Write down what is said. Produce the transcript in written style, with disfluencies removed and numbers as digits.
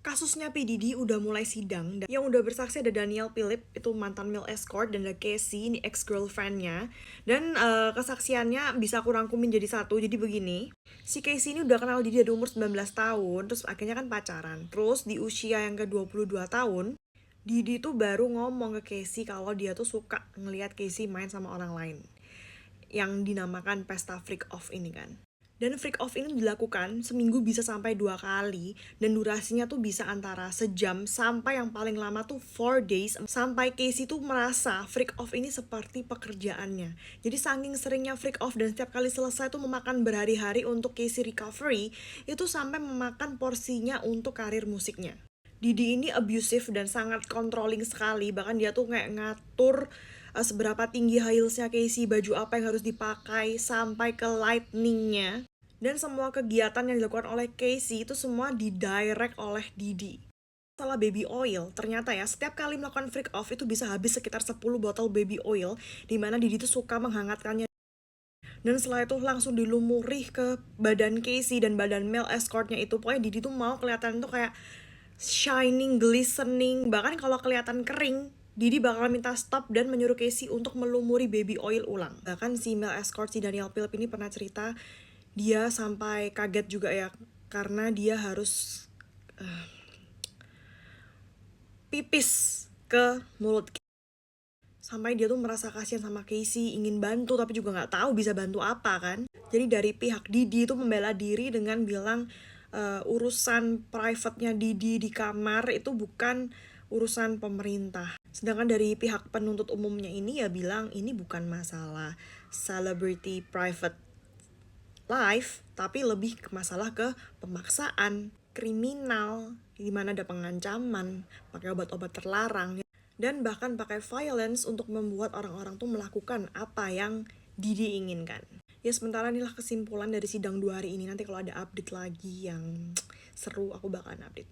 Kasusnya P. Diddy udah mulai sidang, dan yang udah bersaksi ada Daniel Phillip, itu mantan male escort, dan ada Casey, ini ex-girlfriendnya. Dan kesaksiannya bisa aku rangkumin jadi satu, jadi begini. Si Casey ini udah kenal Diddy dari umur 19 tahun, terus akhirnya kan pacaran. Terus di usia yang ke-22 tahun, Diddy tuh baru ngomong ke Casey kalau dia tuh suka ngelihat Casey main sama orang lain. Yang dinamakan pesta freak off ini kan. Dan freak off ini dilakukan seminggu bisa sampai 2 kali, dan durasinya tuh bisa antara sejam sampai yang paling lama tuh 4 days, sampai Casey tuh merasa freak off ini seperti pekerjaannya. Jadi saking seringnya freak off dan setiap kali selesai tuh memakan berhari-hari untuk Casey recovery, itu sampai memakan porsinya untuk karir musiknya. Didi ini abusive dan sangat controlling sekali, bahkan dia tuh kayak ngatur seberapa tinggi high heelsnya Casey, baju apa yang harus dipakai, sampai ke lightningnya. Dan semua kegiatan yang dilakukan oleh Casey itu semua didirect oleh Didi. Masalah baby oil, ternyata ya setiap kali melakukan freak off itu bisa habis sekitar 10 botol baby oil, dimana Didi tuh suka menghangatkannya. Dan setelah itu langsung dilumuri ke badan Casey dan badan male escortnya itu. Pokoknya Didi tuh mau kelihatan tuh kayak shining, glistening. Bahkan kalau kelihatan kering, Didi bakal minta stop dan menyuruh Casey untuk melumuri baby oil ulang. Bahkan si male escort si Daniel Phillip ini pernah cerita, dia sampai kaget juga ya, karena dia harus pipis ke mulut. Sampai dia tuh merasa kasihan sama Casey, ingin bantu tapi juga nggak tahu bisa bantu apa kan. Jadi dari pihak Didi itu membela diri dengan bilang urusan private-nya Didi di kamar itu bukan urusan pemerintah. Sedangkan dari pihak penuntut umumnya ini ya bilang ini bukan masalah celebrity private life, tapi lebih ke masalah ke pemaksaan, kriminal, di mana ada pengancaman, pakai obat-obat terlarang, dan bahkan pakai violence untuk membuat orang-orang tuh melakukan apa yang Didi inginkan. Ya sementara inilah kesimpulan dari sidang 2 hari ini. Nanti kalau ada update lagi yang seru, aku bakalan update.